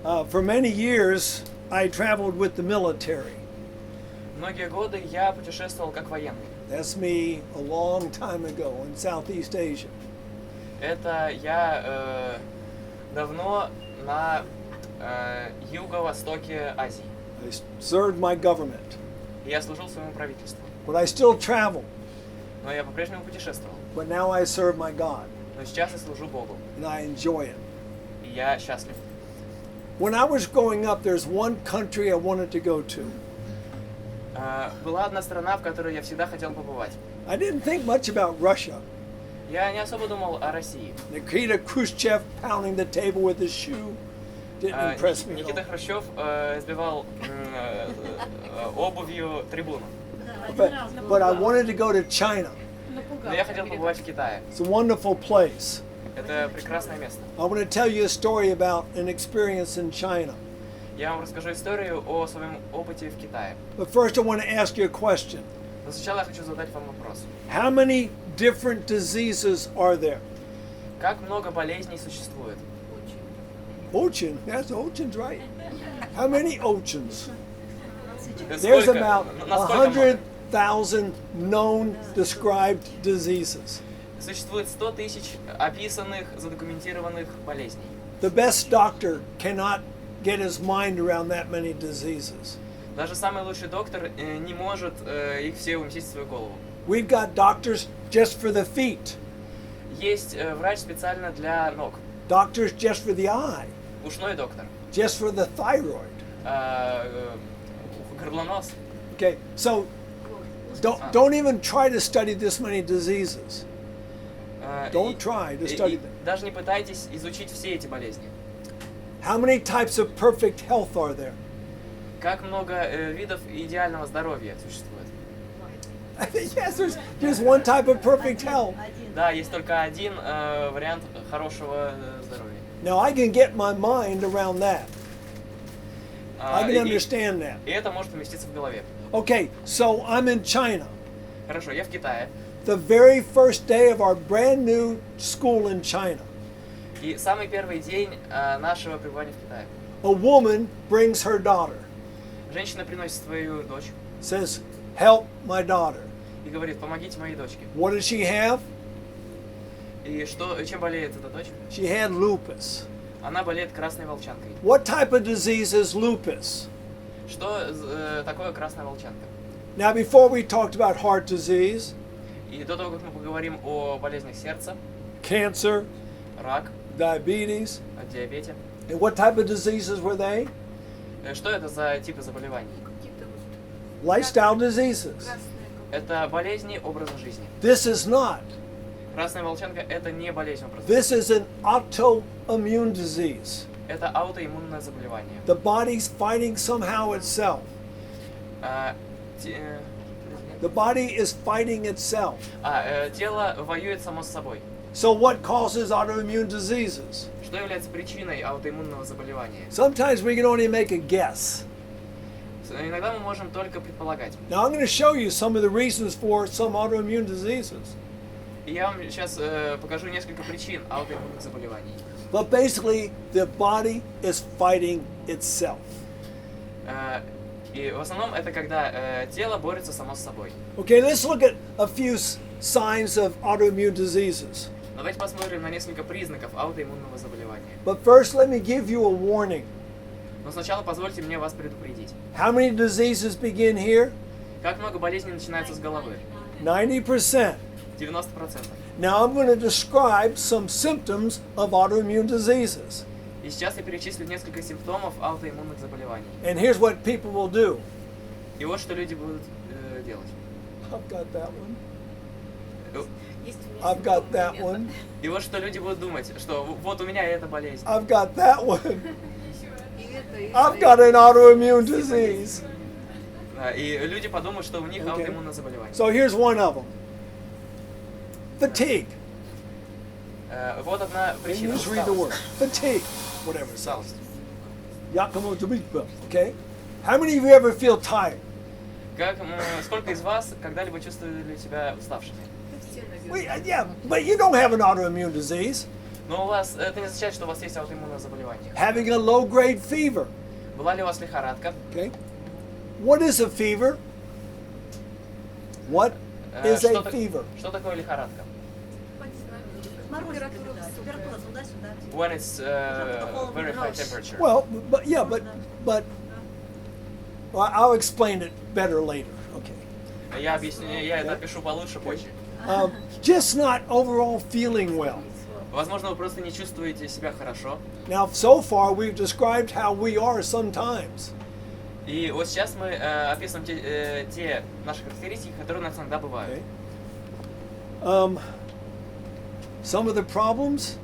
For many years, I traveled with the military. Многие годы я путешествовал как военный. That's me a long time ago in Southeast Asia. Это я давно на юго-востоке Азии. I served my government, И я служил своему правительству. but I still travel. Но я по-прежнему путешествовал. But now I serve my God, Но сейчас я служу Богу. and I enjoy it. И я счастлив. When I was growing up, there's one country I wanted to go to. Была одна страна, в которой я всегда хотел побывать. I didn't think much about Russia. Я не особо думал о России. Nikita Khrushchev pounding the table with his shoe didn't impress me at Никита all. Хрущев избивал обувью трибуну. But I wanted to go to China. Но я хотел побывать в Китае. It's a wonderful place. Это прекрасное место. I want to tell you a story about an experience in China. Я вам расскажу историю о своем опыте в Китае. But first I want to ask you a question. Но сначала я хочу задать вам вопрос. How many different diseases are there? Как много болезней существует? Ocean. That's oceans, right? How many oceans? There's Сколько? about Насколько много? 100,000 known described diseases. Существует 100 тысяч описанных, задокументированных болезней. The best doctor cannot get his mind around that many diseases. Даже самый лучший доктор не может их все уместить в свою голову. We've got doctors just for the feet, Есть врач специально для ног, doctors just for the eye, ушной доктор, just for the thyroid. горлонос. Okay, so don't even try to study this many diseases. Don't try to study them. Даже не пытайтесь изучить все эти болезни. How many types of perfect health are there? Как много видов идеального здоровья существует? Yes, there's just one type of perfect health. Да, есть только один вариант хорошего здоровья. Now I can get my mind around that. I can understand that. И это может уместиться в голове. Okay, so I'm in China. Хорошо, я в Китае. The very first day of our brand new school in China, И самый первый день нашего пребывания в Китае. a woman brings her daughter, Женщина приносит свою дочь says, "Help my daughter." и говорит: помогите моей дочке. What does she have? И чем болеет эта дочь? She had lupus. Она болеет красной волчанкой. What type of disease is lupus? Что такое красная волчанка? Now, before we talked about heart disease, И до того, как мы поговорим о болезнях сердца, cancer, рак, diabetes, о диабете, and what type of diseases were they? что это за типы заболеваний? Lifestyle diseases. Это болезни образа жизни. This is not. Красная волчанка – это не болезнь образа This жизни. is an autoimmune disease. Это аутоиммунное заболевание. The body's fighting somehow itself. The body is fighting itself. Тело воюет само с собой. So what causes autoimmune diseases? Что является причиной аутоиммунного заболевания? Sometimes we can only make a guess. Иногда мы можем только предполагать. Now I'm going to show you some of the reasons for some autoimmune diseases. И я вам сейчас покажу несколько причин аутоиммунных заболеваний. But basically, the body is fighting itself. И в основном это когда тело борется само с собой. Okay, let's look at a few signs of autoimmune diseases. Давайте посмотрим на несколько признаков аутоиммунного заболевания. But first, let me give you a warning. Но сначала позвольте мне вас предупредить. How many diseases begin here? Как много болезней начинается с головы? 90%. 90%. Now I'm going to describe some symptoms of autoimmune diseases. И сейчас я перечислю несколько симптомов аутоиммунных заболеваний. And here's what people will do. И вот что люди будут делать. I've got that one. I've got that one. И вот что люди будут думать, что вот у меня эта болезнь. I've got that one. I've got an autoimmune disease. И люди подумают, что у них аутоиммунное заболевание. So here's one of them. Fatigue. Вот одна And причина. you just read the word. Fatigue. Whatever it says. Okay? How many of you ever feel tired? Сколько из вас когда-либо чувствовали себя уставшими? Yeah, but you don't have an autoimmune disease. Но у вас это не означает, что у вас есть аутоиммунное заболевание. Having a low-grade fever. Была ли у вас лихорадка? Okay. What is a fever? What is a fever? Что такое лихорадка? Температура туда-сюда. When it's very high temperature. Well, but well, I'll explain it better later. Okay. Я объясню, я это опишу получше позже. Just not overall feeling well. Возможно, вы просто не чувствуете себя хорошо. Now, so far we've described how we are sometimes. И вот сейчас мы описываем те наши характеристики, которые у нас иногда бывают. Okay. Some of the problems,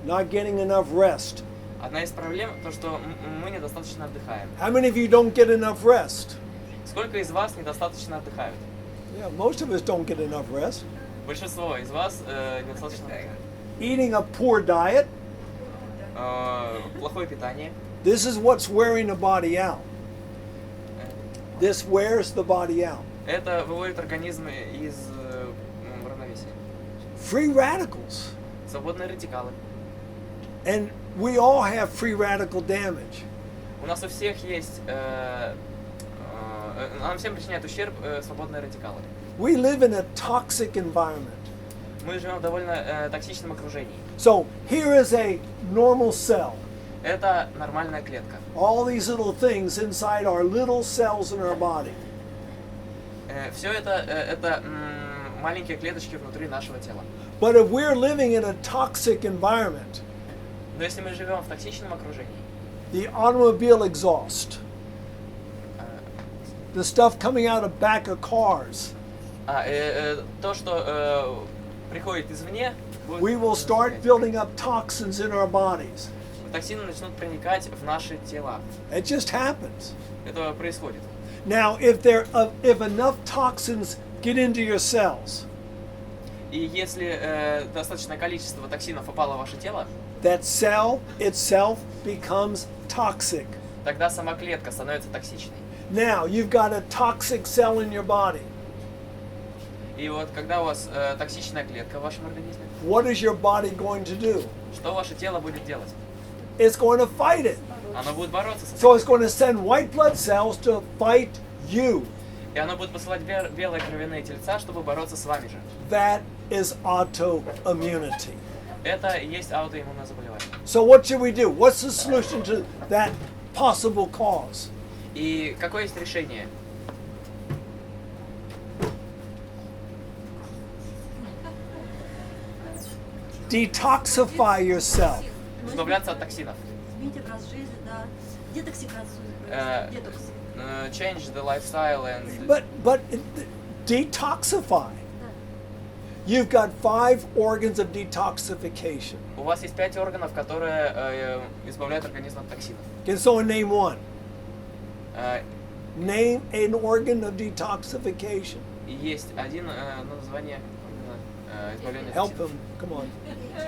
not getting enough rest. Одна из проблем то, что мы недостаточно отдыхаем. How many of you don't get enough rest? Сколько из вас недостаточно отдыхают? Yeah, most of us don't get enough rest. Большинство из вас недостаточно отдыхают. Eating a poor diet. Плохое питание. This is what's wearing the body out. This wears the body out. Это выводит организм из равновесия. Free radicals. Свободные радикалы. And we all have free radical damage. У нас у всех есть, нам всем причиняет ущерб свободные радикалы. We live in a toxic environment. Мы живем в довольно токсичном окружении. So here is a normal cell. Это нормальная клетка. All these little things inside our little cells in our body. Все это маленькие клеточки внутри нашего тела. But if we're living in a toxic environment, Но если мы живем в токсичном окружении, the automobile exhaust, the stuff coming out of back of cars, то, что приходит извне, we will start building up toxins in our bodies. токсины начнут проникать в наши тела. It just happens. Это происходит. Now, if enough toxins get into your cells, И если достаточное количество токсинов попало в ваше тело, that cell itself becomes toxic. тогда сама клетка становится токсичной. Now, you've got a toxic cell in your body. И вот когда у вас токсичная клетка в вашем организме, What is your body going to do? что ваше тело будет делать? It's going to fight it. Оно будет бороться с So этим. it's going to send white blood cells to fight you. И оно будет посылать белые кровяные тельца, чтобы бороться с вами же. That is autoimmunity. Это и есть аутоиммунное заболевание. So what should we do? What's the solution to that possible cause? И какое есть решение? Detoxify yourself. Избавляться от токсинов. Измените образ жизни, да. Детоксикацию. Детокс. Change the lifestyle and... But detoxify. You've got 5 organs of detoxification. У вас есть 5 органов, которые избавляют организм от токсинов. Can someone name one? Э, Name an organ of detoxification. И есть один название избавления от Help токсинов. him. Come on.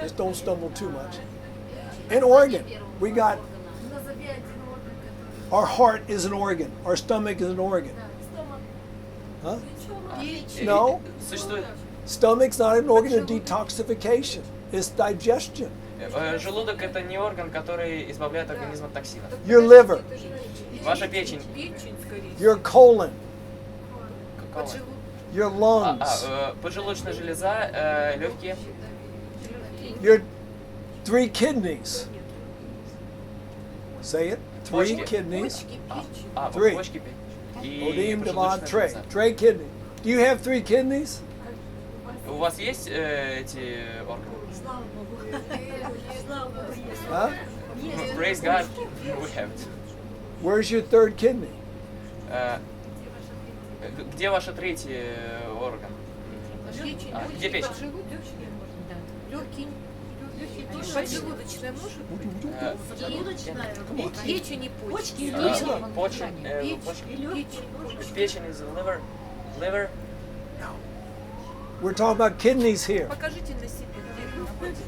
Just don't stumble too much. An organ. We got our heart is an organ. Our stomach is an organ. Huh? No. Существует... Stomach's not an organ of detoxification. It's digestion. Желудок это не орган, который избавляет организм от токсинов. Your liver, Ваша печень. your colon, Какого? your lungs, Поджелудочная железа, легкие. your 3 kidneys. Say it. 3 Почки. kidneys. Почки, Odim, и Devad, поджелудочная Trey. железа. 3 kidneys. Do you have 3 kidneys? У вас есть эти органы? Слава Богу. Слава Богу, есть. Huh? Praise God, we have it. Where's your 3rd kidney? Где ваш третий орган? Где печень? Поджелудочная может быть? Желудочная. Печень и почки. Печень is liver. We're talking about kidneys here. Покажите на себе, где находится.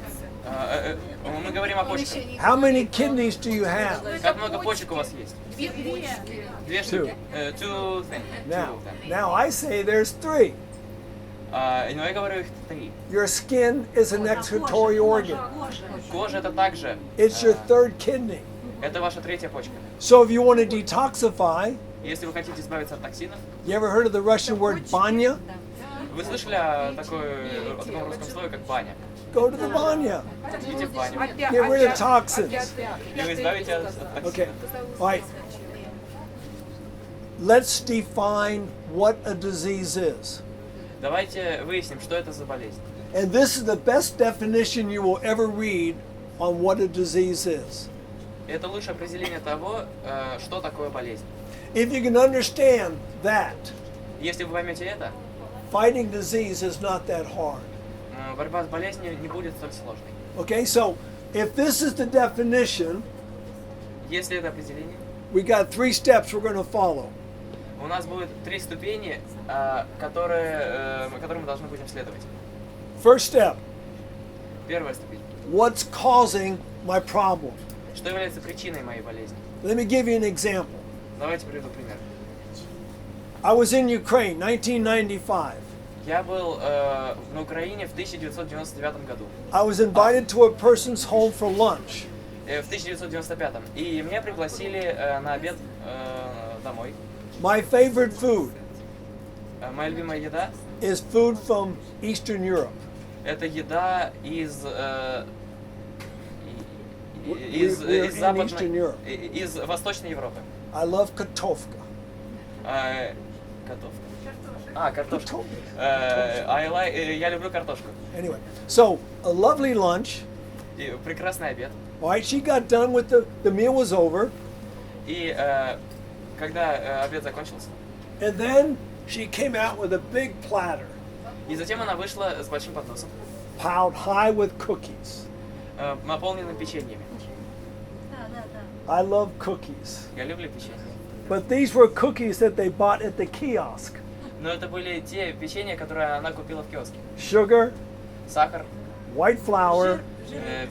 Мы говорим о почках. How many kidneys do you have? Как много почек у вас есть? Две почки. Две штуки. Two things. Now I say there's 3. Но я говорю их 3. Your skin is an excretory organ. Кожа это также. It's your third kidney. Это ваша 3-я почка. So if you want to detoxify, Если вы хотите избавиться от токсинов, you ever heard of the Russian word banya? вы слышали о таком русском слове, как баня? Go to the banya. Идите в баню, Get rid of toxins. и вы избавитесь от Okay. токсинов. All right. Let's define what a disease is. Давайте выясним, что это за болезнь. And this is the best definition you will ever read on what a disease is. Это лучшее определение того, что такое болезнь. If you can understand that, Если вы поймете это, fighting disease is not that hard. борьба с болезнью не будет столь сложной. Okay, so if this is the definition, Если это определение, we got 3 steps we're going to follow. у нас будет 3 ступени, которым мы должны будем следовать. First step, Первая ступень. what's causing my problem? Что является причиной моей болезни? Let me give you an example. Давайте приведу пример. I was in Ukraine, 1995. Я был на Украине в 1999 году. I was invited to a person's home for lunch. В 1995. И меня пригласили на обед домой. My favorite food Моя любимая еда is food from Eastern Europe. это еда из We're in Eastern Europe. из Восточной Европы. I love kotofka. Картошка. Я люблю картошку. Anyway, so a lovely lunch. И прекрасный обед. All right, she got done with the meal was over, И когда обед закончился, and then she came out with a big platter, и затем она вышла с большим подносом, piled high with cookies. наполненным печеньями. I love cookies, Я люблю печенье. but these were cookies that they bought at the kiosk. Но это были те печенья, которые она купила в киоске. Sugar, Сахар, white flour,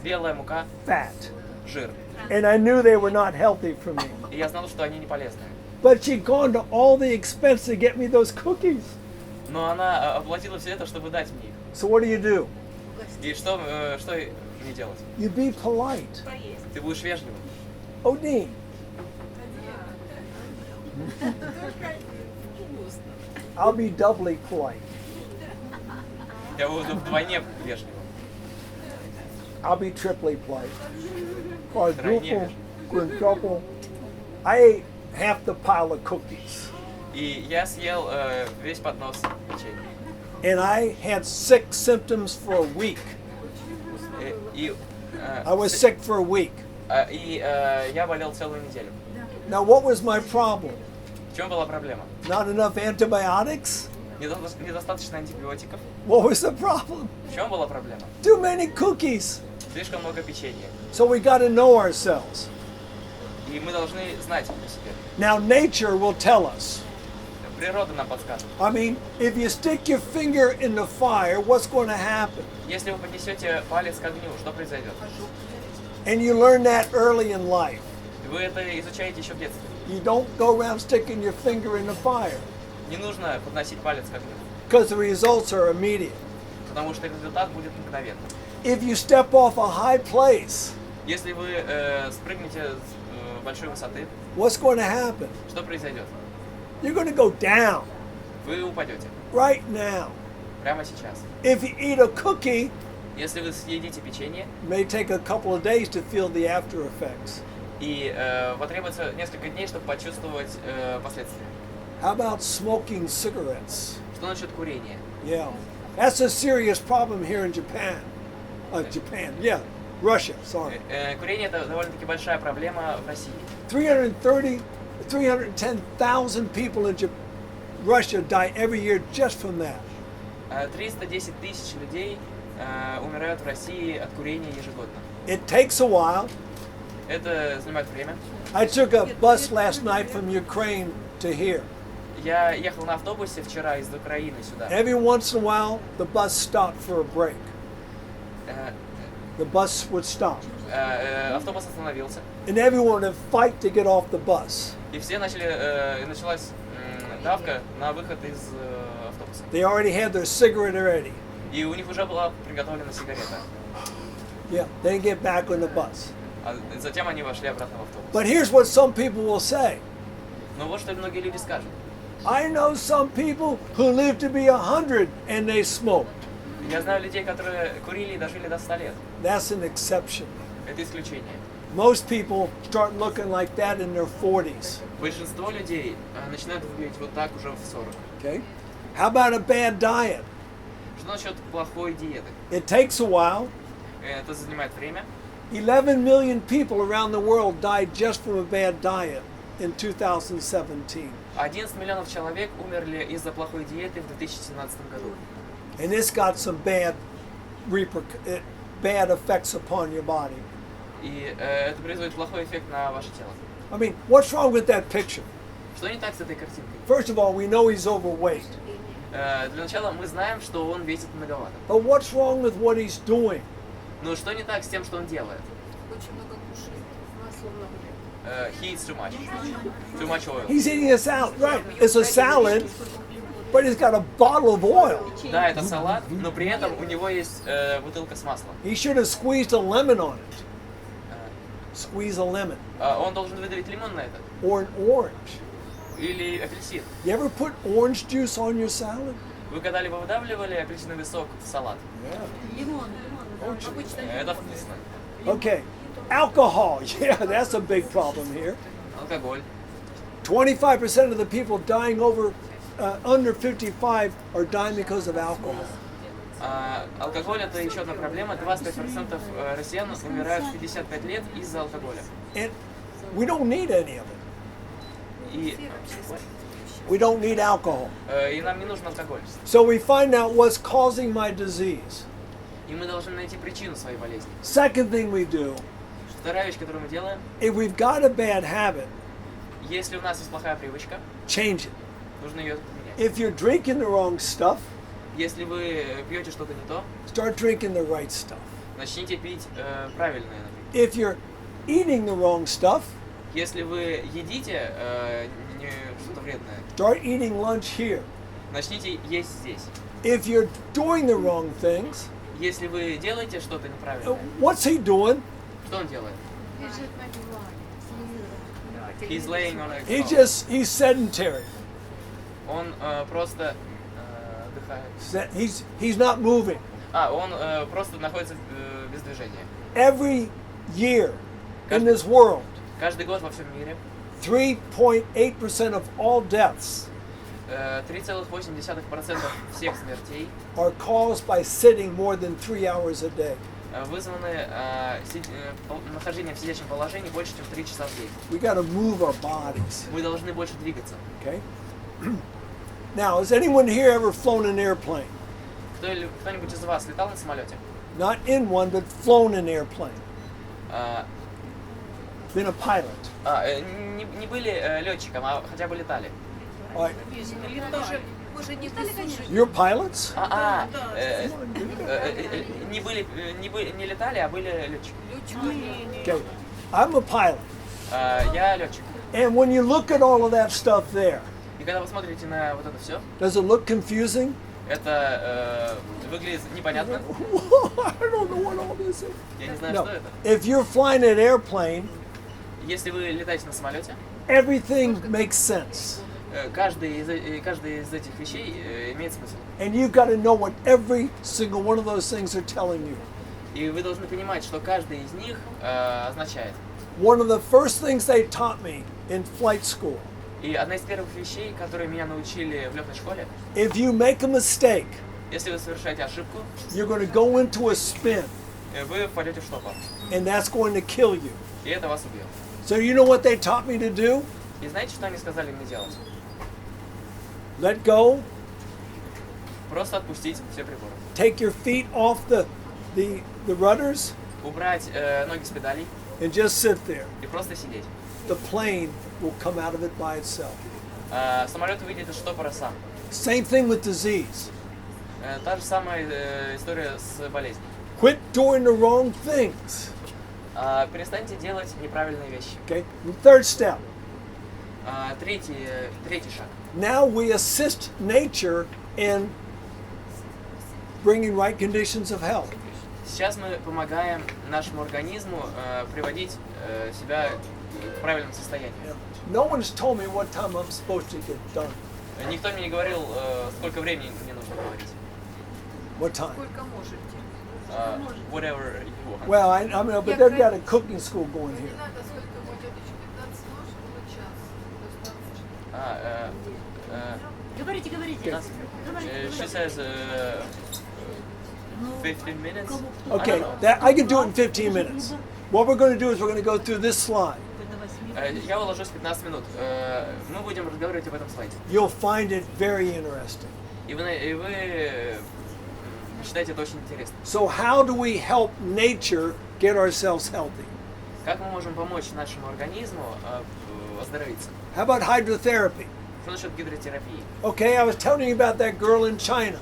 белая мука, fat. жир. And I knew they were not healthy for me. И я знал, что они не полезны. But she'd gone to all the expense to get me those cookies. Но она оплатила все это, чтобы дать мне их. So what do? И что мне делать? You be polite. Ты будешь вежливым. Oh, Dean. I'll be doubly polite. Я буду вдвойне вежливым. I'll be triply polite. Quadruple, quintuple. I ate half the pile of cookies. И я съел весь поднос печенья. And I had sick symptoms for a week. I was sick for a week. И я болел целую неделю. Now, what was my problem? В чем была проблема? Not enough antibiotics? Недостаточно антибиотиков. What was the problem? В чем была проблема? Too many cookies. Слишком много печенья. So we got to know ourselves. И мы должны знать о себе. Now, nature will tell us. Природа нам подсказывает. I mean, if you stick your finger in the fire, what's going to happen? Если вы поднесете палец к огню, что произойдет? And you learn that early in life. Вы это изучаете еще в детстве. You don't go around sticking your finger in the fire Не нужно подносить палец к огню, because the results are immediate. потому что результат будет мгновенным. If you step off a high place, Если вы спрыгнете с большой высоты, what's going to happen? что произойдет? You're going to go down Вы упадете right now. прямо сейчас. If you eat a cookie, Если вы съедите печенье, it may take a couple of days to feel the after effects. и потребуется несколько дней, чтобы почувствовать последствия. How about smoking cigarettes? Что насчет курения? Yeah, that's a serious problem here in Japan. Russia, sorry. Курение это довольно-таки большая проблема в России. 310,000 people in Russia die every year just from that. 310 тысяч людей умирают в России от курения ежегодно. It takes a while. Это занимает время. I took a bus last night from Ukraine to here. Я ехал на автобусе вчера из Украины сюда. Every once in a while, the bus stopped for a break. The bus would stop. Автобус остановился. And everyone would fight to get off the bus. И все началась давка на выход из автобуса. They already had their cigarette ready. И у них уже была приготовлена сигарета. Yeah, they get back on the bus. А затем они вошли обратно в автобус. But here's what some people will say. Но вот что многие люди скажут. I know some people who live to be 100 and they smoked. Я знаю людей, которые курили и дожили до 100 лет. That's an exception. Это исключение. Most people start looking like that in their 40s. Большинство людей начинают выглядеть вот так уже в 40. Okay? How about a bad diet? Что насчет плохой диеты? It takes a while. Это занимает время. 11 million people around the world died just from a bad diet in 2017. 11 миллионов человек умерли из-за плохой диеты в 2017 году. And it's got some bad effects upon your body. И это производит плохой эффект на ваше тело. I mean, what's wrong with that picture? Что не так с этой картинкой? First of all, we know he's overweight. Для начала мы знаем, что он весит многовато. But what's wrong with what he's doing? Но что не так с тем, что он делает? Очень много кушает, масла много. He eats too much. Too much oil. He's eating a salad, right? It's a salad, but he's got a bottle of oil. Да, это салат, но при этом у него есть бутылка с маслом. He should have squeezed a lemon on it. Squeeze a lemon. Он должен выдавить лимон на это. Or an orange. Или апельсин. You ever put orange juice on your salad? Вы когда-либо выдавливали апельсиновый сок в салат? Лимон. Обычно Это вкусно. Okay. Alcohol. Yeah, that's a big problem here. Алкоголь. 25% of the people dying under 55 are dying because of alcohol. Алкоголь это еще одна проблема. 25% россиян умирают в 55 лет из-за алкоголя. And we don't need any of it. И, We don't need alcohol. и нам не нужен алкоголь. So we find out what's causing my disease. И мы должны найти причину своей болезни. Second thing we do, Вторая вещь, которую мы делаем, if we've got a bad habit, если у нас есть плохая привычка, change it. нужно ее поменять. If you're drinking the wrong stuff, Если вы пьете что-то не то, start drinking the right stuff. начните пить правильное напитки. If you're eating the wrong stuff, Если вы едите что-то вредное, start eating lunch here. начните есть здесь. If you're doing the wrong things, Если вы делаете что-то неправильное, what's he doing? что он делает? He's laying on a He's sedentary. Он просто отдыхает. He's not moving. Он просто находится без движения. Every year in this world, Каждый год во всем мире 3.8% of all deaths 3,8% всех смертей are caused by sitting more than 3 hours a day. вызваны нахождением в сидячем положении больше, чем 3 часа в день. We got to move our bodies. Мы должны больше двигаться. Okay. Now, has anyone here ever flown an airplane? Кто-нибудь из вас летал на самолете? Not in one, but flown an airplane. Been a pilot. Не были летчиком, а хотя бы летали. All right. Мы же не слышали. You're pilots? Не летали, а были летчиками. Okay. I'm a pilot. Я летчик. And when you look at all of that stuff there, И когда вы смотрите на вот это все, does it look confusing? это выглядит непонятно. I don't know what all this is. Я не знаю, No. что это. If you're flying an airplane, Если вы летаете на самолете, everything makes sense. каждый из этих вещей имеет смысл. And you've got to know what every single one of those things are telling you. И вы должны понимать, что каждый из них означает. One of the first things they taught me in flight school, И одна из первых вещей, которые меня научили в летной школе, if you make a mistake, если вы совершаете ошибку, you're going to go into a spin, вы впадете в штопор. and that's going to kill you. И это вас убьет. So you know what they taught me to do? И знаете, что они сказали мне делать? Let go, Просто отпустить все приборы. take your feet off the rudders, Убрать ноги с педалей and just sit there. и просто сидеть. The plane will come out of it by itself. Самолет выйдет из штопора сам. Same thing with disease. Та же самая история с болезнью. Quit doing the wrong things. Перестаньте делать неправильные вещи. Okay. The third step. Третий шаг. Now we assist nature in bringing right conditions of health. Сейчас мы помогаем нашему организму приводить себя к правильному состоянию. No one's told me what time I'm supposed to get done. Никто мне не говорил, сколько времени мне нужно говорить. What time? Сколько можете. Whatever you want. Well, I mean, but they've got a cooking school going Не here. надо, сколько будет, 15 нож, было час. Достаточно. Говорите, говорите. She says 15 minutes. Okay, that I can do it in 15 minutes. What we're going to do is we're going to go through this slide. Я уложусь 15 минут. Мы будем разговаривать об этом слайде. You'll find it very interesting. И вы считаете это очень интересно. So how do we help nature get ourselves healthy? Как мы можем помочь нашему организму оздоровиться? How about hydrotherapy? Что насчет гидротерапии? Okay, I was telling you about that girl in China.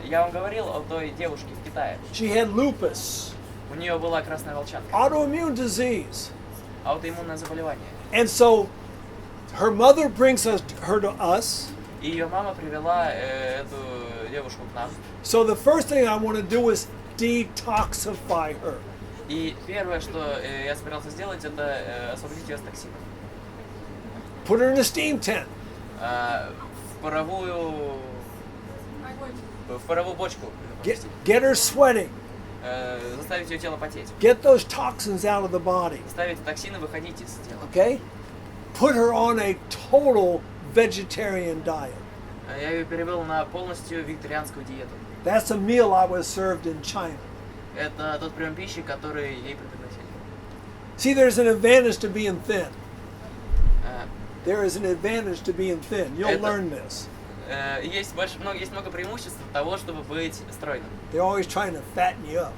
Я вам говорил о той девушке в Китае. She had lupus, У нее была красная волчанка, autoimmune disease. аутоиммунное заболевание. And so her mother brings her to us. И ее мама привела эту девушку к нам. So the first thing I want to do is detoxify her. И первое, что я собирался сделать, это освободить ее от токсинов. Put her in a steam tent. В паровую бочку. Get her sweating. Заставить ее тело потеть. Get those toxins out of the body. Заставить токсины выходить из тела. Okay? Put her on a total vegetarian diet. Я ее перевел на полностью вегетарианскую диету. That's a meal I was served in China. Это тот прием пищи, который ей преподносили. See, there's an advantage to being thin. There is an advantage to being thin. You'll learn this. Есть много преимуществ того, чтобы быть стройным. They're always trying to fatten you up.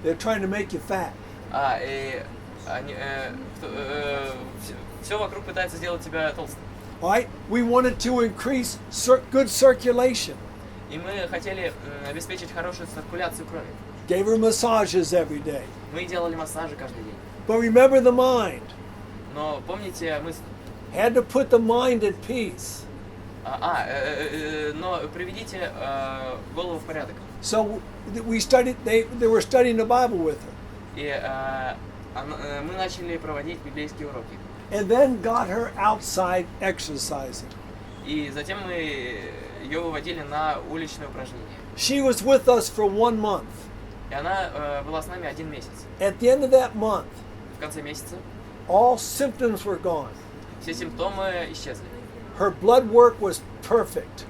They're trying to make you fat. Все вокруг пытается сделать тебя толстым. All right? We wanted to increase good circulation. И мы хотели обеспечить хорошую циркуляцию крови. Gave her massages every day. Мы делали массажи каждый день. But remember the mind. Но помните, мы... Had to put the mind at peace. Но приведите голову в порядок. So we studied. They were studying the Bible with her. И мы начали проводить библейские уроки. And then got her outside exercising. И затем мы ее выводили на уличные упражнения. She was with us for 1 month. И она была с нами 1 месяц. At the end of that month, В конце месяца all symptoms were gone. все симптомы исчезли. Her blood work was perfect.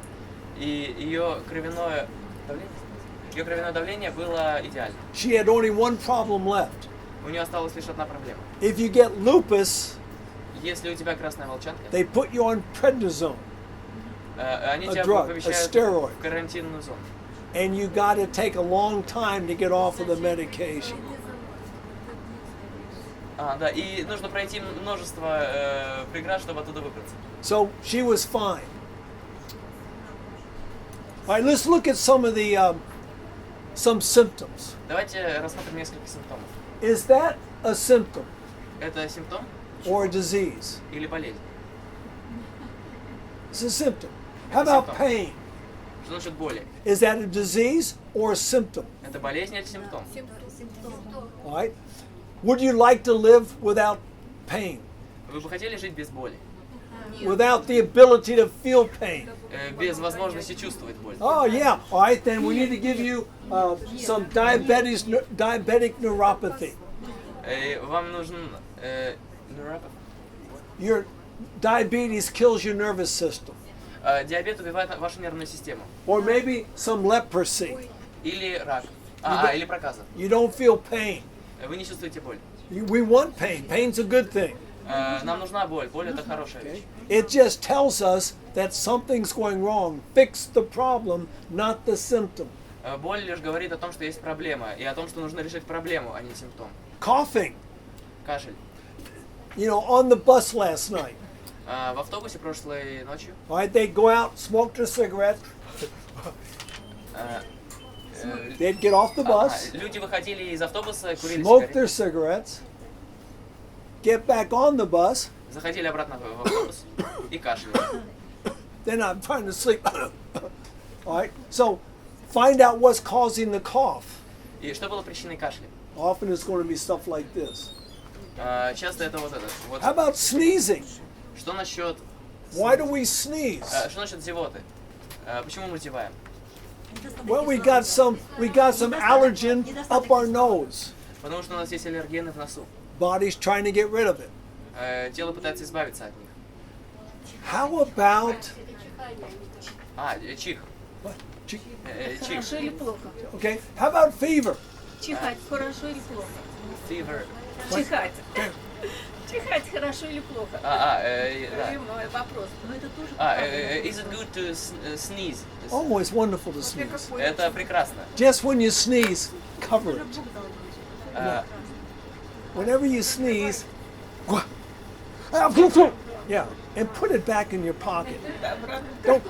И ее кровяное давление было идеально. She had only one problem left. У нее осталась лишь одна проблема. If you get lupus, Если у тебя красная волчанка, they put you on prednisone, они a тебя drug, a помещают steroid. в карантинную зону. And you got to take a long time to get off of the medication. Да, и нужно пройти множество преград, чтобы оттуда выбраться. So she was fine. All right, let's look at some of the some symptoms. Давайте рассмотрим несколько симптомов. Is that a symptom Это симптом or a disease? или болезнь? It's a symptom. How about pain? Что насчет боли? Is that a disease or a symptom? Это болезнь или симптом? All right. Would you like to live without pain? Вы бы хотели жить без боли? Without the ability to feel pain? Без возможности чувствовать боль? Oh, yeah. All right, then we need to give you some diabetic neuropathy. Вам нужен Your diabetes kills your nervous system. диабет убивает вашу нервную систему. Or maybe some leprosy. Или рак. Или проказа. You don't feel pain. Вы не чувствуете боль. We want pain. Pain's a good thing. Нам нужна боль. Боль это хорошая вещь. It just tells us that something's going wrong. Fix the problem, not the symptom. Боль лишь говорит о том, что есть проблема, и о том, что нужно решить проблему, а не симптом. Coughing. Кашель. You know, on the bus last night. В автобусе прошлой ночью All right, they'd go out, smoke their cigarette. They'd get off the bus, люди выходили из автобуса, курили smoke their сигареты, cigarettes, get back on the bus, заходили обратно в автобус и кашляли. then I'm trying to sleep. All right, so find out what's causing the cough. И что было причиной кашля? Often it's going to be stuff like this. Часто это вот это. Вот. How about sneezing? Что насчет... Why do we sneeze? Что насчет зевоты? Почему мы зеваем? Well, we got some allergen up our nose. Потому что у нас есть аллергены в носу. Body's trying to get rid of it. Тело пытается избавиться от них. How about Чих. what? Чих. Хорошо или плохо? Okay. How about fever? Чихать хорошо или плохо? Fever. Чихать. Чихать хорошо или плохо? Да. Прямой вопрос. Но это тоже Is it good to sneeze? Oh, it's wonderful to sneeze. Это прекрасно. Just when you sneeze, cover it. Бог дал. Whenever you sneeze, yeah, and put it back in your pocket. Don't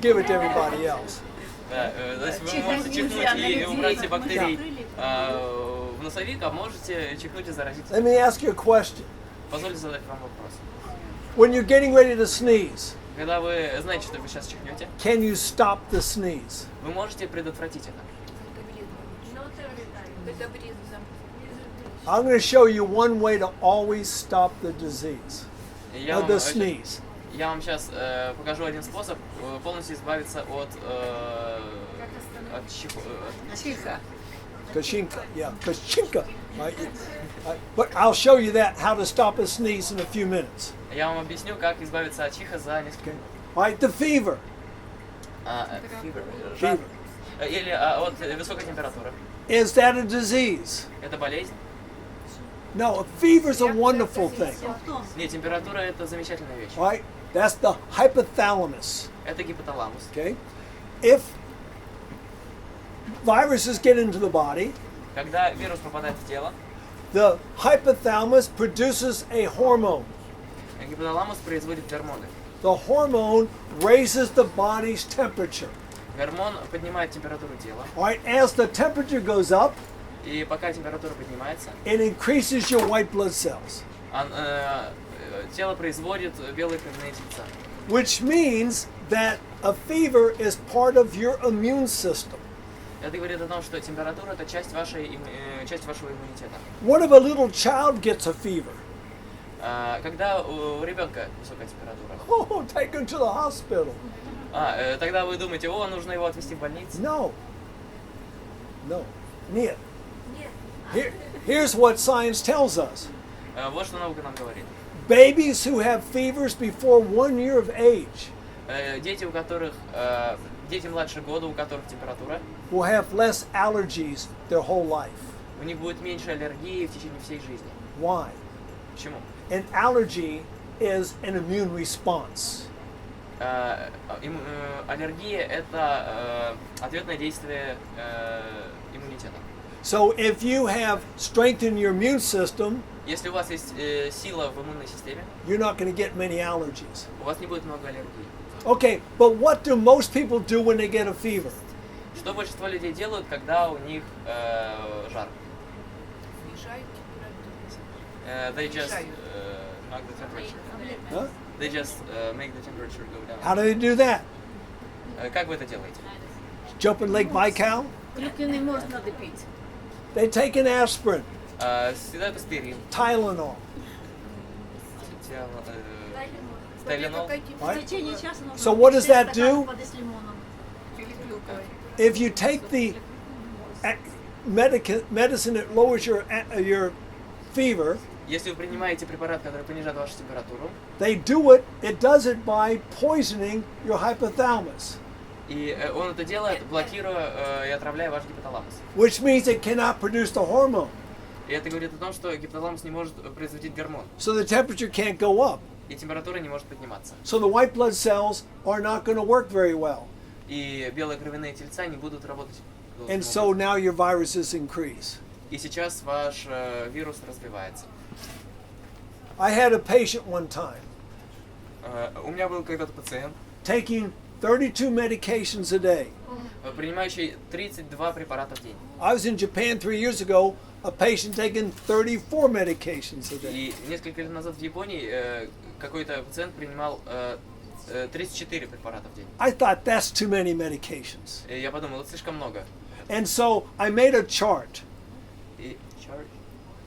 give it to everybody else. Да, то есть вы можете чихнуть и убрать все бактерии в носовик, а можете чихнуть и заразиться. Let me ask you a question. Позвольте задать вам вопрос. When you're getting ready to sneeze, Когда вы знаете, что вы сейчас чихнете, can you stop the sneeze? вы можете предотвратить это. I'm going to show you one way to always stop the disease, the sneeze. Я вам сейчас покажу один способ полностью избавиться от Чиха. Kashinka, yeah, kashinka. Right? But I'll show you that, how to stop a sneeze in a few minutes. Я вам объясню, как избавиться от чиха за несколько минут. All right, the fever. Жар. Или от высокой температуры. Is that a disease? Это болезнь? No, a fever's a wonderful thing. Нет, температура это замечательная вещь. All right, that's the hypothalamus. Это гипоталамус. Okay, if viruses get into the body, Когда вирус попадает в тело, the hypothalamus produces a hormone. гипоталамус производит гормоны. The hormone raises the body's temperature. Гормон поднимает температуру тела. All right, as the temperature goes up, И пока температура поднимается, it increases your white blood cells, тело производит белые кровяные тельца. which means that a fever is part of your immune system. Это говорит о том, что температура это часть вашего иммунитета. What if a little child gets a fever? Когда у ребенка высокая температура, Oh, take him to the hospital. тогда вы думаете, нужно его отвезти в больницу. No. Нет. Here's what science tells us. Вот что наука нам говорит. Babies who have fevers before 1 year of age Дети, у которых дети младше года, у которых температура, will have less allergies their whole life. у них будет меньше аллергии в течение всей жизни. Why? Почему? An allergy is an immune response. Аллергия это ответное действие иммунитета. So if you have strength in your immune system, Если у вас есть сила в иммунной системе, you're not going to get many allergies. у вас не будет много аллергий. Okay, but what do most people do when they get a fever? Что большинство людей делают, когда у них жар? They just knock the temperature. Huh? They just make the temperature go down. How do they do that? Как вы это делаете? Jumping Lake Baikal? Клюквенный мост надо пить. They take an aspirin, Съедают аспирин, Tylenol. Тайленол. В Right? течение часа нужно So what does выпить that 6 стаканов do? воды с лимоном. Или клюквой. If you take the medicine that lowers your fever, Если вы принимаете препарат, который понижает вашу температуру, it does it by poisoning your hypothalamus, и он это делает, блокируя и отравляя ваш гипоталамус. which means it cannot produce the hormone. И это говорит о том, что гипоталамус не может производить гормон, So the temperature can't go up. и температура не может подниматься. So the white blood cells are not going to work very well. И белые кровяные тельца не будут работать. And so now your viruses increase. И сейчас ваш вирус развивается. I had a patient one time У меня был когда-то пациент, taking 32 medications a day. Принимающий 32 препарата в день. I was in Japan 3 years ago, a patient taking 34 medications a day. И несколько лет назад в Японии какой-то пациент принимал 34 препарата в день. I thought that's too many medications. И я подумал, это слишком много. And so I made a chart. И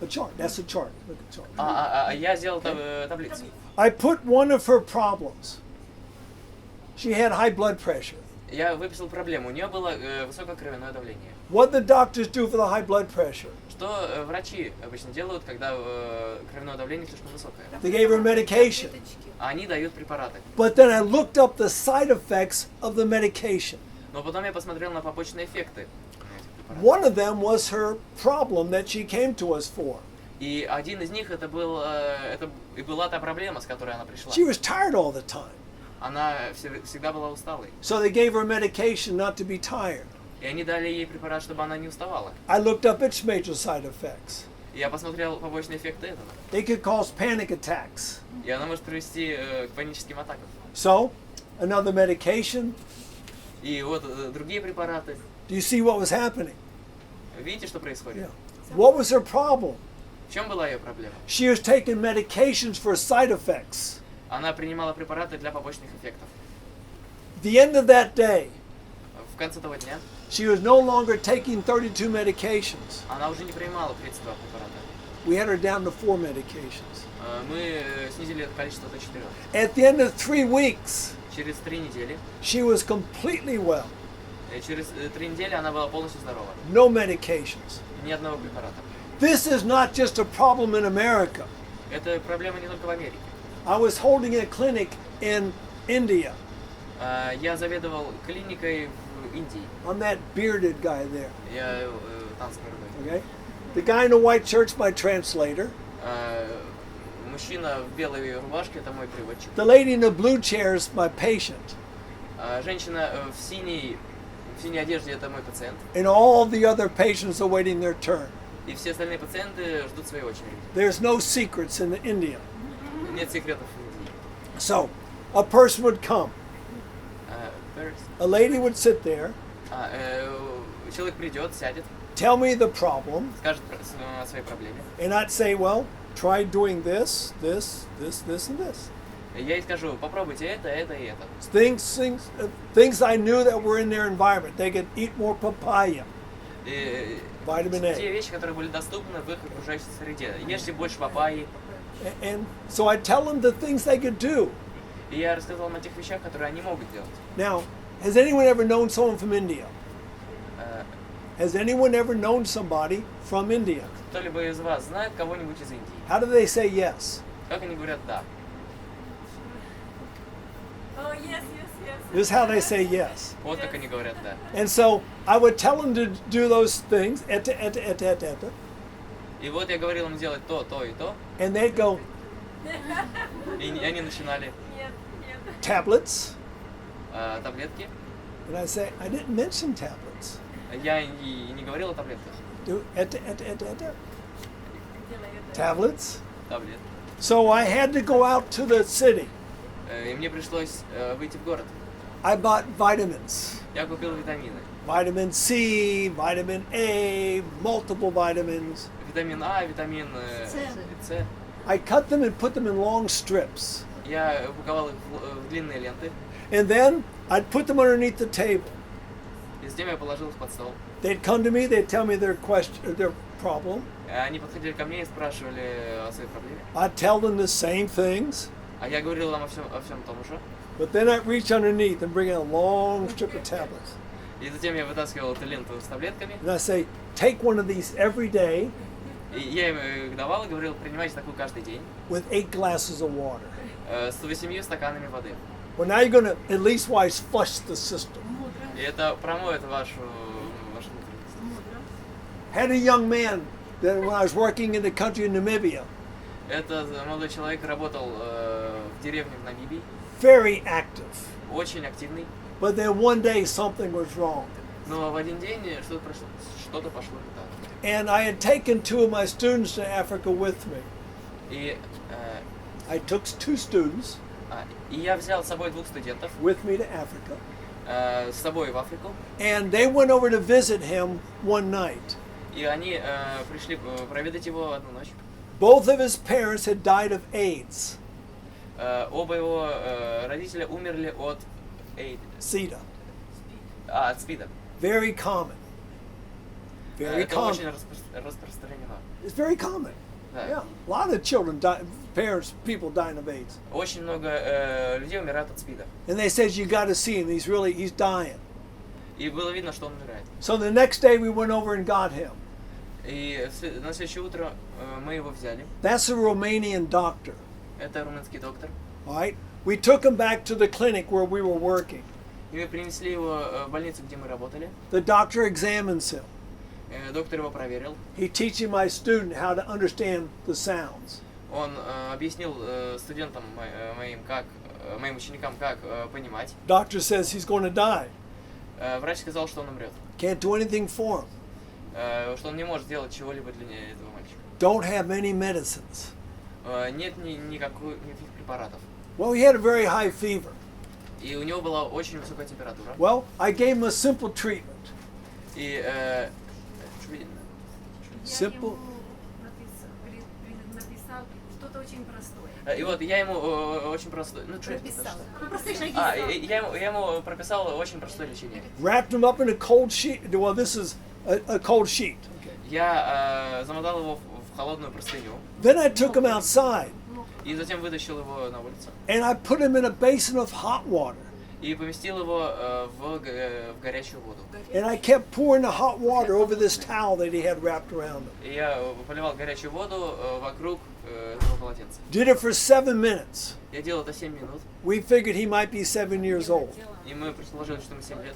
A chart, that's a chart. Look at the chart. я сделал таблицу. I put one of her problems. She had high blood pressure. Я выписал проблему. У нее было высокое кровяное давление. What did the doctors do for the high blood pressure? Что врачи обычно делают, когда кровяное давление слишком высокое? They gave her medication. Они дают препараты. But then I looked up the side effects of the medication. Но потом я посмотрел на побочные эффекты. One of them was her problem that she came to us for. И один из них это и была та проблема, с которой она пришла. She was tired all the time. Она всегда была усталой. So they gave her medication not to be tired. И они дали ей препарат, чтобы она не уставала. I looked up its major side effects. И я посмотрел побочные эффекты этого. They could cause panic attacks. И она может привести к паническим атакам. So, another medication. И вот другие препараты. Do you see what was happening? Видите, что происходит? Yeah. What was her problem? В чем была ее проблема? She was taking medications for side effects. Она принимала препараты для побочных эффектов. The end of that day, В конце того дня she was no longer taking 32 medications. она уже не принимала 32 препарата. We had her down to 4 medications. Мы снизили это количество до 4. At the end of 3 weeks, Через 3 недели, she was completely well. через 3 недели она была полностью здорова. No medications. Ни одного препарата. This is not just a problem in America. Это проблема не только в Америке. I was holding a clinic in India. Я заведовал клиникой в Индии. I'm that bearded guy there. Я там с бородой. Okay? The guy in the white shirt's my translator. Мужчина в белой рубашке это мой переводчик. The lady in the blue chair is my patient. Женщина в синей одежде это мой пациент. And all the other patients are waiting their turn. И все остальные пациенты ждут своей очереди. There's no secrets in India. Нет секретов в Индии. So, a person would come. A lady would sit there. Человек придет, сядет, Tell me the problem. скажет о своей проблеме. And I'd say, well, try doing this, this, this, this, and this. Я ей скажу, попробуйте это и это. Things I knew that were in their environment. They could eat more papaya. Vitamin A. Те вещи, которые были доступны в их окружающей среде. Ешьте больше папайи. And so I tell them the things they could do. И я рассказал им о тех вещах, которые они могут делать. Now, has anyone ever known someone from India? Has anyone ever known somebody from India? Кто-либо из вас знает кого-нибудь из Индии? How do they say yes? Как они говорят «да»? Oh, yes, yes, yes. This is how they say yes. Вот как они говорят «да». And so I would tell them to do those things, И вот я говорил им делать то и то. and they'd go, И они начинали Нет, нет. tablets. таблетки. And I say, I didn't mention tablets. Я и не говорил о таблетках. Do Делай это. tablets. Таблетки. So I had to go out to the city. И мне пришлось выйти в город. I bought vitamins. Я купил витамины. Vitamin C, vitamin A, multiple vitamins. Витамин А, витамин С. I cut them and put them in long strips. Я упаковал их в длинные ленты. And then I'd put them underneath the table. И затем я положил их под стол. They'd come to me, they'd tell me their problem. Они подходили ко мне и спрашивали о своей проблеме. I'd tell them the same things. А я говорил им о всем том же. But then I'd reach underneath and bring in a long strip of tablets. И затем я вытаскивал эту ленту с таблетками. And I say, take one of these every day И я им их давал и говорил, принимайте такую каждый день. with 8 glasses of water. С 8 стаканами воды. Well, now you're going to at least flush the system. И это промоет вашу внутренность. Had a young man that when I was working in the country in Namibia, Этот молодой человек работал в деревне в Намибии. very active. Очень активный. But then one day something was wrong. Но в один день что-то пошло не так. And I had taken 2 of my students to Africa with me. И I took 2 students. И я взял с собой 2 студентов with me to Africa. с собой в Африку. And they went over to visit him one night. И они пришли проведать его одну ночь. Both of his parents had died of AIDS. Оба его родителя умерли от SIDA. от СПИДа. Very common. Very Это очень common. распространено. It's very common. Да. Yeah. A lot of children die, people dying of AIDS. Очень много людей умирают от СПИДа. And they said, you got to see him. He's dying. И было видно, что он умирает. So the next day we went over and got him. И на следующее утро мы его взяли. That's a Romanian doctor. Это румынский доктор. All right. We took him back to the clinic where we were working. И мы принесли его в больницу, где мы работали. The doctor examines him. Доктор его проверил. He teaching my student how to understand the sounds. Он объяснил студентам моим ученикам, как понимать. Doctor says he's going to die. Врач сказал, что он умрет. Can't do anything for him. Что он не может делать чего-либо для этого мальчика. Don't have any medicines. Нет никаких препаратов. Well, he had a very high fever. И у него была очень высокая температура. Well, I gave him a simple treatment. И Simple. Написал что-то очень простое. и вот я ему очень простой. Ну, что это? Прописал. Простые шаги. Я ему прописал очень простое лечение. Wrapped him up in a cold sheet. Well, this is a cold sheet. Я замотал его в холодную простыню. Then I took him outside И затем вытащил его на улицу. and I put him in a basin of hot water. И поместил его в горячую воду. And I kept pouring the hot water over this towel that he had wrapped around him. И я поливал горячую воду вокруг этого полотенца. Did it for 7 minutes. Я делал это 7 минут. We figured he might be 7 years old. И мы предположили, что ему 7 лет.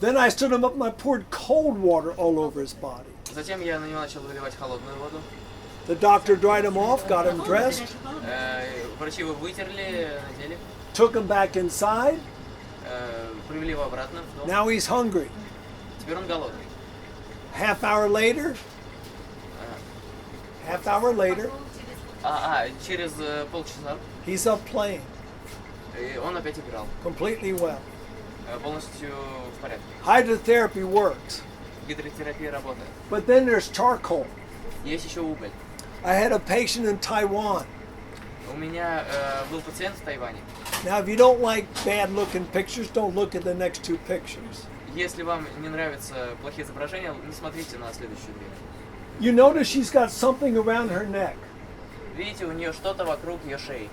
Then I stood him up and I poured cold water all over his body. Затем я на него начал выливать холодную воду. The doctor dried him off, got him dressed, Врачи его вытерли, надели. took him back inside. Привели его обратно в дом. Now he's hungry. Теперь он голодный. Half hour later, Через полчаса he's up playing он опять играл. completely well. Полностью в порядке. Hydrotherapy works. Гидротерапия работает. But then there's charcoal. Есть еще уголь. I had a patient in Taiwan. У меня был пациент в Тайване. Now, if you don't like bad looking pictures, don't look at the next 2 pictures. Если вам не нравятся плохие изображения, не смотрите на следующую дверь. You notice she's got something around her neck. Видите, у нее что-то вокруг ее шеи.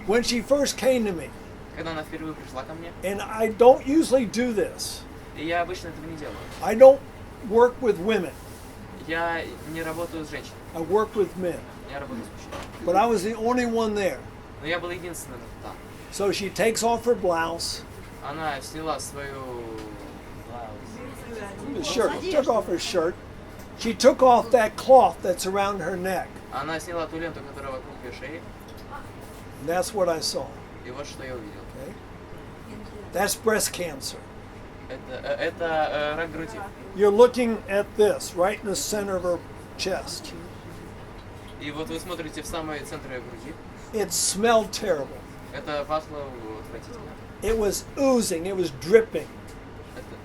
When she first came to me, Когда она впервые пришла ко мне, and I don't usually do this, и я обычно этого не делаю. I don't work with women, Я не работаю с женщинами, I work with men. я работаю с мужчинами. But I was the only one there. Но я был единственным там. So she takes off her blouse, Она сняла свою the shirt, took off her shirt. She took off that cloth that's around her neck. Она сняла ту ленту, которая вокруг ее шеи, And that's what I saw. и вот что я увидел. Okay? That's breast cancer. Это рак груди. You're looking at this, right in the center of her chest. И вот вы смотрите в самый центр ее груди. It smelled terrible. Это пахло отвратительно. It was oozing, it was dripping. Это-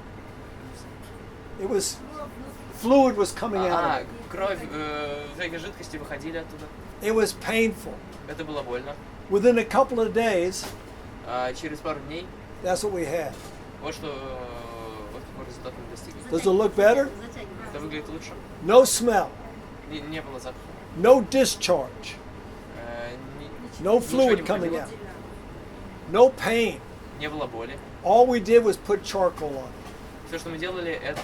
It was, fluid was coming out of it. Кровь, всякие жидкости выходили оттуда. It was painful. Это было больно. Within a couple of days, Через пару дней that's what we had. вот какой результат мы достигли. Does it look better? Это выглядит лучше. No smell, Не было запаха. no discharge, no Ничего fluid не coming выходило. out, no pain. Не было боли. All we did was put charcoal on it. Все, что мы делали, это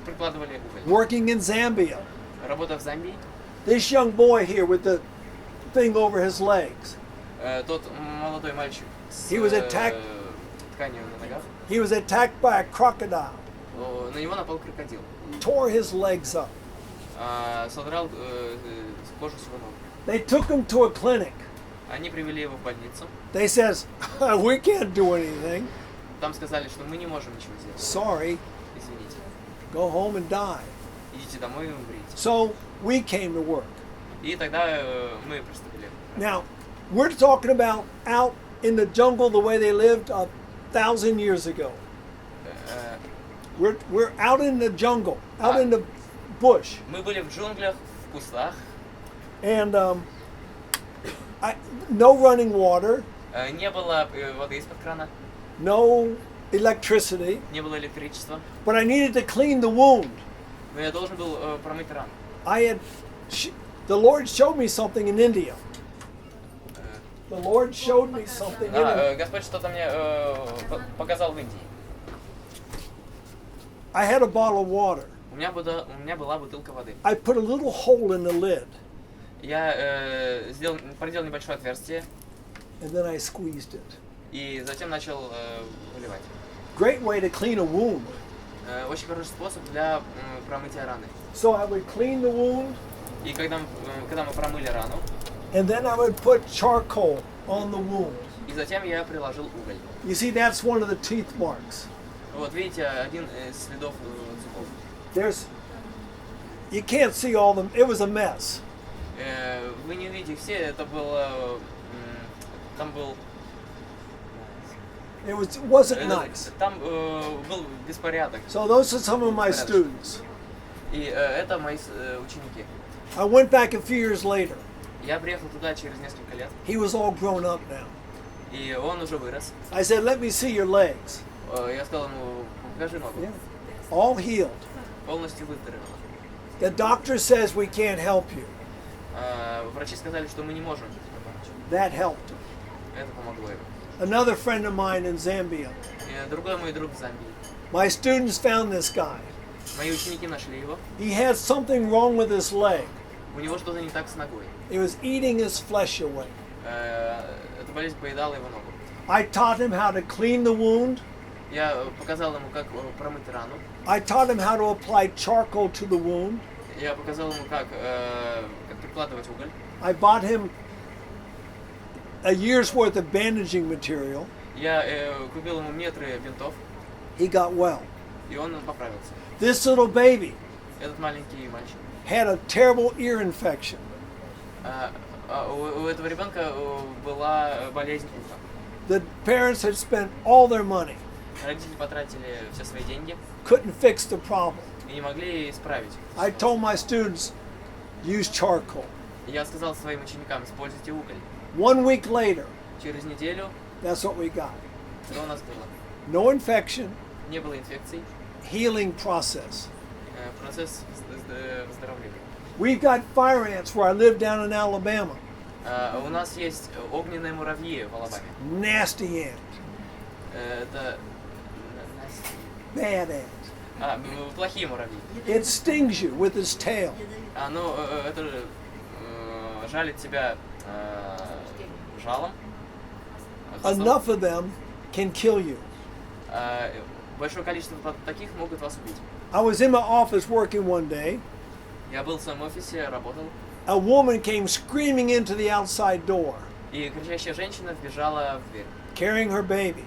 прикладывали уголь. Working in Zambia, Работа в Замбии. this young boy here with the thing over his legs, Тот молодой мальчик с He was attacked- тканью на ногах. he was attacked by a crocodile, На него напал крокодил. tore his legs up. Содрал кожу с его ног. They took him to a clinic. Они привели его в больницу. They says, we can't do anything. Там сказали, что мы не можем ничего сделать. Sorry, Извините. go home and die. Идите домой и умрите. So we came to work. И тогда мы приступили. Now, We're talking about out in the jungle the way they lived 1,000 years ago. We're out in the jungle, out in the bush. Мы были в джунглях, в кустах. And no running water. Не было воды из-под крана. No electricity. Не было электричества. But I needed to clean the wound. Но я должен был промыть рану. The Lord showed me something in India. The Lord showed me something in India. Господь что-то мне показал в Индии. I had a bottle of water. У меня была бутылка воды. I put a little hole in the lid. Я проделал небольшое отверстие. And then I squeezed it. И затем начал выливать. Great way to clean a wound. Очень хороший способ для промытия раны. So I would clean the wound. И когда мы промыли рану, and then I would put charcoal on the wound. И затем я приложил уголь. You see, that's one of the teeth marks. Вот видите, один из следов зубов. You can't see all them. It was a mess. Вы не увидите все, это было, там был. It wasn't nice. Там был беспорядок. So those are some of my students. И это мои ученики. I went back a few years later. Я приехал туда через несколько лет. He was all grown up now. И он уже вырос. I said, "Let me see your legs." Я сказал ему, покажи ногу. Yeah. All healed. Полностью выздоровел. The doctor says we can't help you. Врачи сказали, что мы не можем тебе помочь. That helped him. Это помогло ему. Another friend of mine in Zambia. Другой мой друг в Замбии. My students found this guy. Мои ученики нашли его. He had something wrong with his leg. У него что-то не так с ногой. It was eating his flesh away. Эта болезнь поедала его ногу. I taught him how to clean the wound. Я показал ему, как промыть рану. I taught him how to apply charcoal to the wound. Я показал ему, как прикладывать уголь. I bought him a year's worth of bandaging material. Я купил ему метры бинтов. He got well. И он поправился. This little baby Этот маленький мальчик. had a terrible ear infection. У этого ребенка была болезнь уха. The parents had spent all their money. Родители потратили все свои деньги. Couldn't fix the problem. И не могли исправить. I told my students, use charcoal. Я сказал своим ученикам, используйте уголь. 1 week later, Через неделю, that's what we got. что у нас было? No infection, Не было инфекций. healing process. Процесс выздоровления. We've got fire ants where I live down in Alabama. У нас есть огненные муравьи в Алабаме. Nasty ant. Это Bad ant. Плохие муравьи. It stings you with its tail. Оно это жалит тебя жалом. Enough of them can kill you. Большое количество таких могут вас убить. I was in my office working one day. Я был в своем офисе, работал. A woman came screaming into the outside door, И кричащая женщина вбежала в дверь. carrying her baby.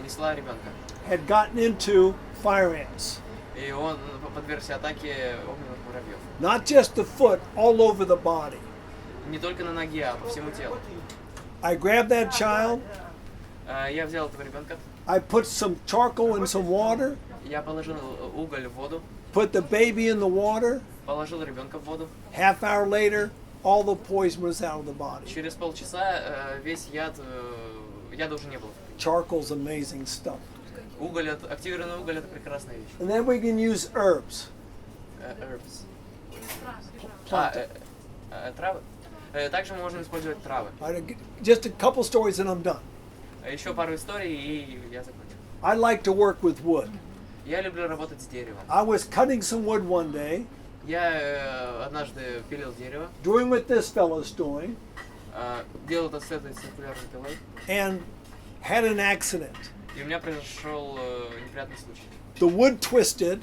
Несла ребенка. Had gotten into fire ants. И он подвергся атаке огненных муравьев. Not just the foot, all over the body. Не только на ноге, а по всему телу. I grabbed that child. Я взял этого ребенка. I put some charcoal in some water. Я положил уголь в воду. Put the baby in the water. Положил ребенка в воду. Half hour later, all the poison was out of the body. Через полчаса весь яда уже не было. Charcoal's amazing stuff. Активированный уголь — это прекрасная вещь. And then we can use herbs. Herbs. Plant. Травы. Также мы можем использовать травы. Just a couple stories and I'm done. Еще пару историй, и я закончу. I like to work with wood. Я люблю работать с деревом. I was cutting some wood one day. Я однажды пилил дерево. Doing what this fellow's doing. Делал это с этой циркулярной пилой. And had an accident. И у меня произошел неприятный случай. The wood twisted.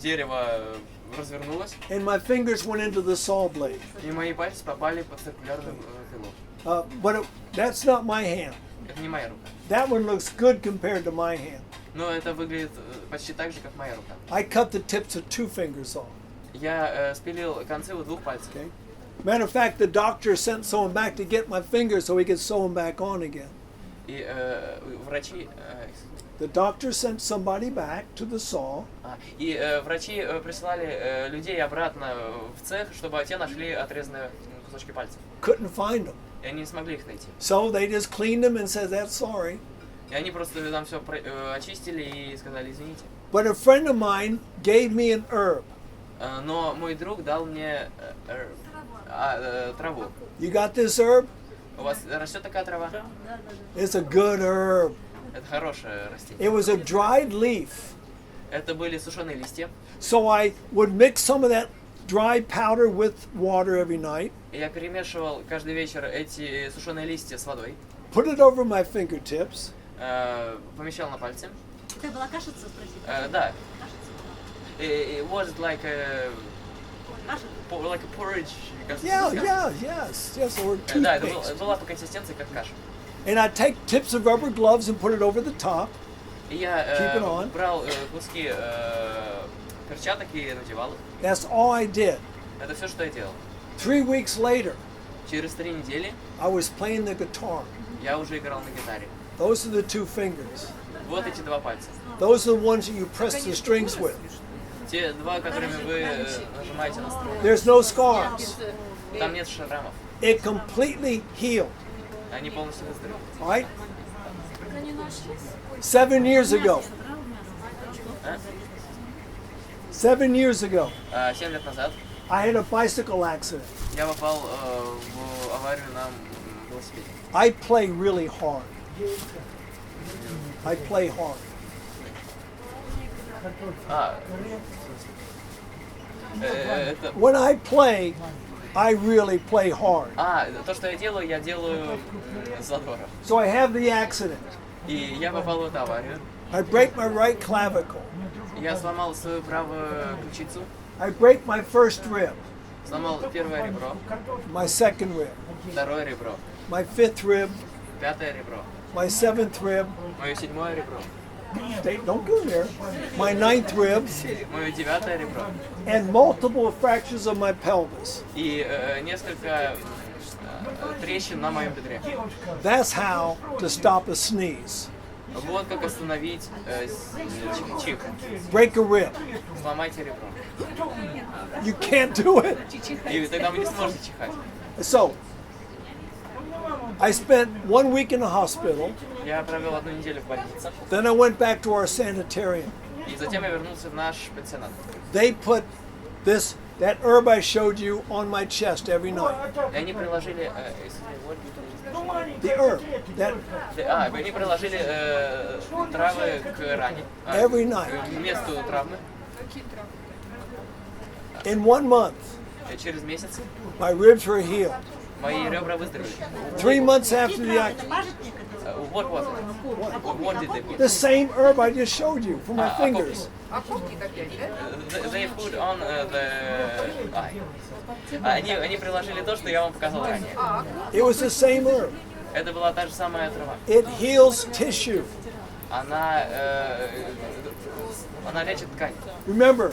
Дерево развернулось. And my fingers went into the saw blade. И мои пальцы попали под циркулярную пилу. But that's not my hand. Это не моя рука. That one looks good compared to my hand. Но это выглядит почти так же, как моя рука. I cut the tips of 2 fingers off. Я спилил концы у 2 пальцев. Okay? Matter of fact, the doctor sent someone back to get my fingers so he could sew them back on again. И врачи... The doctor sent somebody back to the saw. И врачи присылали людей обратно в цех, чтобы те нашли отрезанные кусочки пальцев. Couldn't find them. И они не смогли их найти. So they just cleaned them and said, that's sorry. И они просто там все очистили и сказали извините. But a friend of mine gave me an herb. Но мой друг дал мне траву. You got this herb? У вас растет такая трава? It's a good herb. Это хорошее растение. It was a dried leaf. Это были сушеные листья. So I would mix some of that dry powder with water every night. И я перемешивал каждый вечер эти сушеные листья с водой. Put it over my fingertips. Помещал на пальцы. Это была кашица, спросите? Да. It was like a porridge. Yes, or Да, это toothpaste. была по консистенции как каша. And I'd take tips of rubber gloves and put it over the top. И я Keep it on. брал куски перчаток и надевал их. That's all I did. Это все, что я делал. 3 weeks later, Через 3 недели I was playing the guitar. я уже играл на гитаре. Those are the 2 fingers. Вот эти 2 пальца. Those are the ones that you press the strings with. Те 2, которыми вы нажимаете на струны. There's no scars. Там нет шрамов. It completely healed. Они полностью выздоровели. All right? 7 years ago. 7 years ago, 7 лет назад I had a bicycle accident. я попал в аварию на велосипеде. I play really hard. I play hard. Это... When I play, I really play hard. То, что я делаю задорно. So I have the accident. И я попал в эту аварию. I break my right clavicle. Я сломал свою правую ключицу, I break my first rib, сломал первое ребро, my second rib, второе ребро, my fifth rib, пятое ребро, my seventh rib. мое седьмое ребро, Don't go there. My ninth rib, мое девятое ребро and multiple fractures of my pelvis. и несколько трещин на моем бедре. That's how to stop a sneeze. Вот как остановить чих. Break a rib. Сломайте ребро. You can't do it. И тогда вы не сможете чихать. So, I spent 1 week in the hospital. Я провел 1 неделю в больнице. Then I went back to our sanitarium. И затем я вернулся в наш пансионат. They put that herb I showed you on my chest every night. И они приложили... The herb. Они приложили травы к ране. Every night. К месту травмы. In 1 month, Через месяц my ribs were healed. мои ребра выздоровели. 3 months after the accident, Пажитник это? What was it? What did they put? the same herb I just showed you for my fingers. Окопник опять, да? They put on the eye. Они приложили то, что я вам показал ранее. It was the same herb. Это была та же самая трава. It heals tissue. Она лечит ткань. Remember,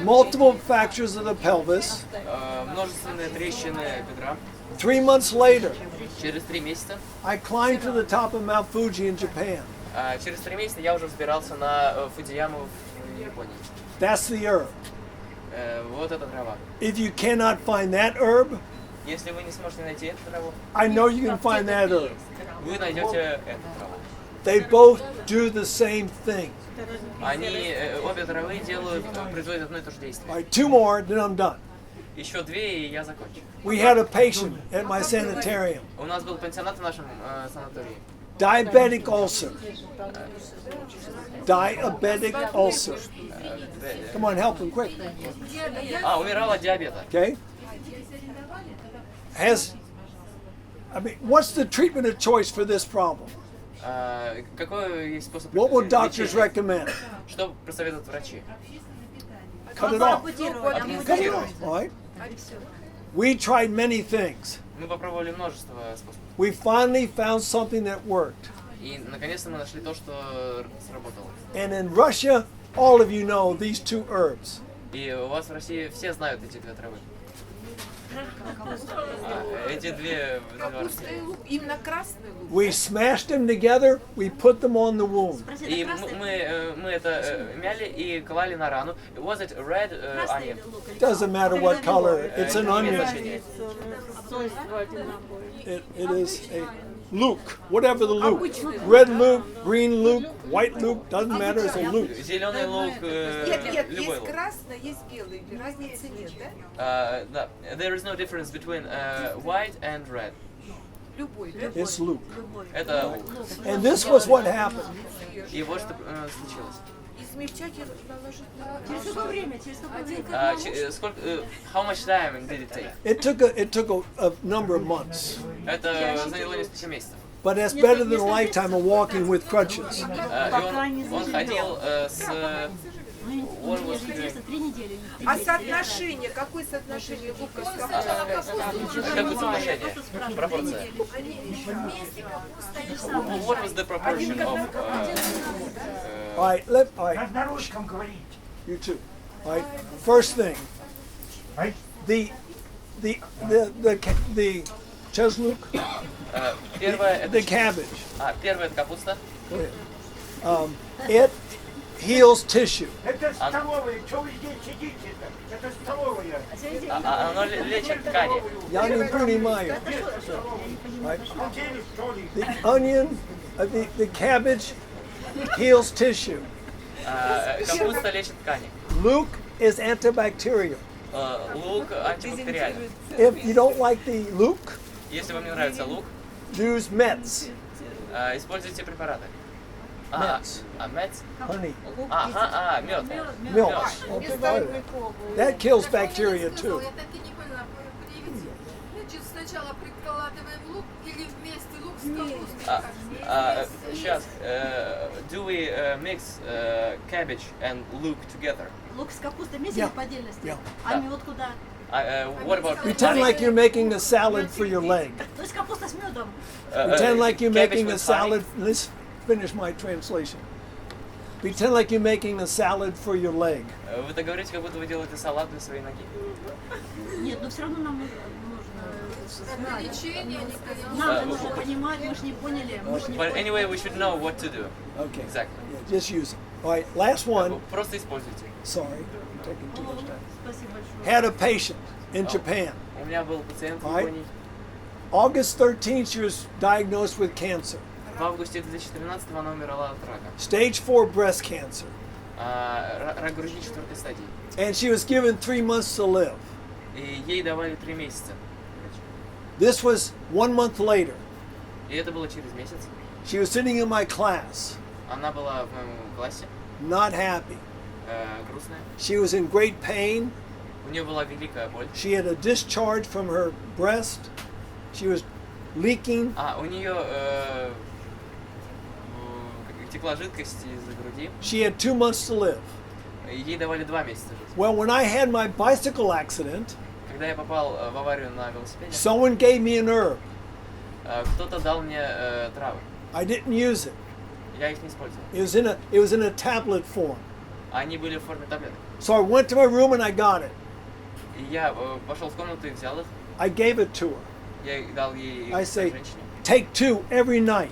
multiple fractures of the pelvis. Множественные трещины бедра. 3 months later, Через 3 месяца. I climbed to the top of Mount Fuji in Japan. Через 3 месяца я уже взбирался на Фудзияму в Японии. That's the herb. Вот эта трава. If you cannot find that herb, Если вы не сможете найти эту траву, I know you can find that herb. вы найдете эту траву. They both do the same thing. Они, обе травы производят одно и то же действие. All right, 2 more, then I'm done. Еще 2, и я закончу. We had a patient at my sanitarium, У нас был пансионат в нашем санатории. diabetic ulcer. Diabetic ulcer. Come on, help him quick. Умирал от диабета. Okay? What's the treatment of choice for this problem? Какой есть способ What would doctors лечения? recommend? Что посоветуют врачи? Cut it off. Ампутировать. Cut it off. All right? We tried many things. Мы попробовали множество способов. We finally found something that worked. И наконец-то мы нашли то, что сработало. And in Russia, all of you know these 2 herbs. И у вас в России все знают эти 2 травы. эти две Капуста и лук. Именно красный лук. We smashed them together, we put them on the wound. Спроси, И это красный? мы это мяли и клали на рану. Was it red Красный onion? или лук? Или Doesn't matter what color, it's an Не имеет onion. значения. It is a luke, whatever the luke. Red luke, green luke, white luke, doesn't matter, it's a luke. Зеленый лук, Нет, любой есть лук. красный, есть белый. Разницы нет, да? Да. There is no difference between white and red. Любой, да? It's luke. Это лук. And this was what happened. И вот что случилось. И смягчать и наложить на... Через какое время? Через какое время? Сколько? How much time did it take? It took a number of months. Это заняло несколько месяцев. But that's better than a lifetime of walking with crutches. И он ходил с... Ну, если 3 недели. А соотношение? Какое соотношение лука с капустой? Какое соотношение? Пропорция. What was the proportion of... All right, all right, На русском говорить. you too. All right, first thing, the chesluk, Первое the это... cabbage, Первое это капуста. go ahead. It heals tissue. Это столовая. Что вы здесь сидите-то? Это столовая. Оно лечит ткани. Я не понимаю. Right? Хотели, что ли? The onion, the cabbage heals tissue. Капуста лечит ткани. Luke is antibacterial. Лук антибактериальный. If you don't like the luke, Если вам не нравится лук, use mets, используйте препараты. Mets. Мец? honey, Мед. milk. Okay, that kills bacteria too. Я так и не поняла, приведите. Значит, сначала прикладываем лук или вместе лук с капустой? Сейчас. Do we mix cabbage and look together? Лук с капустой вместе Yeah. или по отдельности? Yeah. А мед куда? What about Pretend like you're making a salad for your leg. То есть капуста с медом. Pretend like you're cabbage making a with honey? salad. Let's finish my translation. Pretend like you're making a salad for your leg. Вы так говорите, как будто вы делаете салат для своей ноги. Нет, но все равно нам нужно Это лечение, не конечно. нам же нужно понимать, мы же не поняли, мы же не But поняли. anyway, we should know what to do. Okay. Exactly. Yeah, just use it. All right. Last one. Просто используйте. Sorry, I'm taking too much time. Спасибо большое. Had a patient in Japan. У меня был пациент в Right. Японии. August 13th, she was diagnosed with cancer. В августе 2013 она умерла от рака. Stage 4 breast cancer. Рак груди 4 стадии. And she was given 3 months to live. И ей давали 3 месяца. This was 1 month later. И это было через месяц. She was sitting in my class, Она была в моем классе, not happy. грустная. She was in great pain. У нее была великая боль. She had a discharge from her breast. She was leaking. У нее текла жидкость из груди. She had 2 months to live. И ей давали 2 месяца жить. Well, when I had my bicycle accident, Когда я попал в аварию на велосипеде, someone gave me an herb. кто-то дал мне травы. I didn't use it. Я их не использовал. It was in a tablet form. Они были в форме таблеток. So I went to my room and I got it. И я пошел в комнату и взял их. I gave it to her. Я их дал ей I say, женщине. take 2 every night.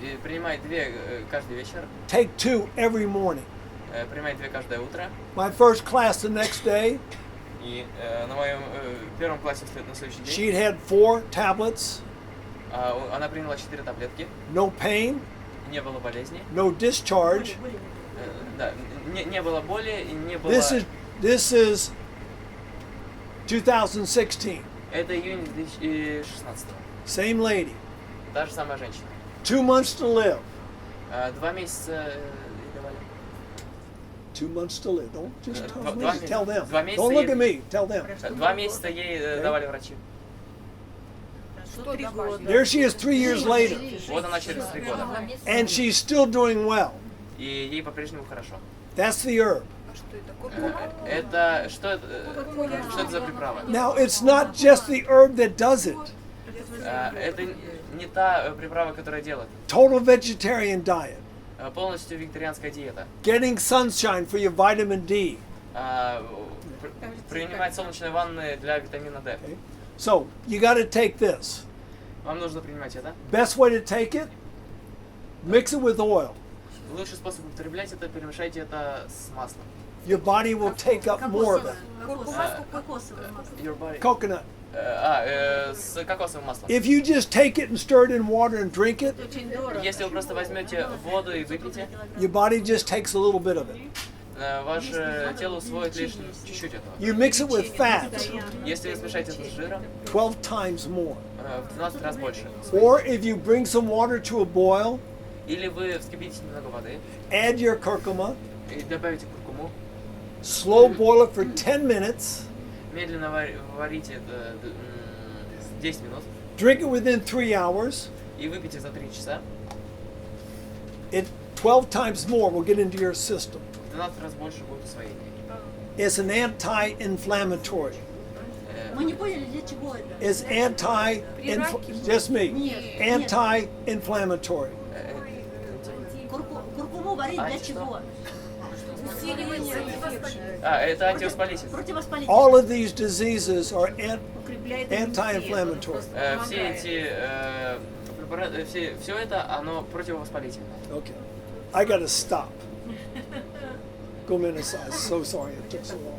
И принимай 2 каждый вечер. Take 2 every morning. Принимай 2 каждое утро. My first class the next day, И на моем первом классе на следующий день she'd had 4 tablets, она приняла 4 таблетки. no pain, Не было болезни. no discharge. Да, не было боли и не было... This is 2016. Это июнь 2016. Same lady. Та же самая женщина. 2 months to live. 2 месяца ей давали. 2 months to live. Don't just tell me. 2 месяца. Tell them. 2 месяца Don't look ей- at me. Tell them. 2 месяца ей давали врачи. Что добавить? There she is 3 years later, Вот она через 3 года. and she's still doing well. И ей по-прежнему хорошо. That's the herb. А что это? Куркума? Это что это за приправа? Now, it's not just the herb that does it. Это не та приправа, которая делает. Total vegetarian diet. Полностью вегетарианская диета. Getting sunshine for your vitamin D. Принимать солнечные ванны для витамина D. So you got to take this. Вам нужно принимать это. Best way to take it, mix it with oil. Лучший способ употреблять это, перемешайте это с маслом. Your body will take up more of it. Кокосовое масло. Your body. Coconut. С кокосовым маслом. If you just take it and stir it in water and drink it, Если вы просто возьмете воду и выпьете, your body just takes a little bit of it. ваше тело усвоит лишь чуть-чуть этого. You mix it with fats, Если вы смешаете это с жиром, 12 times more. в 12 раз больше. Or if you bring some water to a boil, Или вы вскипите немного воды add your curcuma, и добавите куркуму, slow boil it for 10 minutes, медленно варите это 10 минут drink it within 3 hours. и выпейте за 3 часа. It 12 times more will get into your system. В 12 раз больше будет усвоение. It's an anti-inflammatory. Мы не поняли, для чего это. It's just me. Anti-inflammatory. Куркуму варить для чего? Это антивоспалитель. Противовоспалительное. All of these diseases are anti-inflammatory. Все эти препараты, все это, оно противовоспалительное. Okay. I got to stop. Go minute. So sorry it took so long.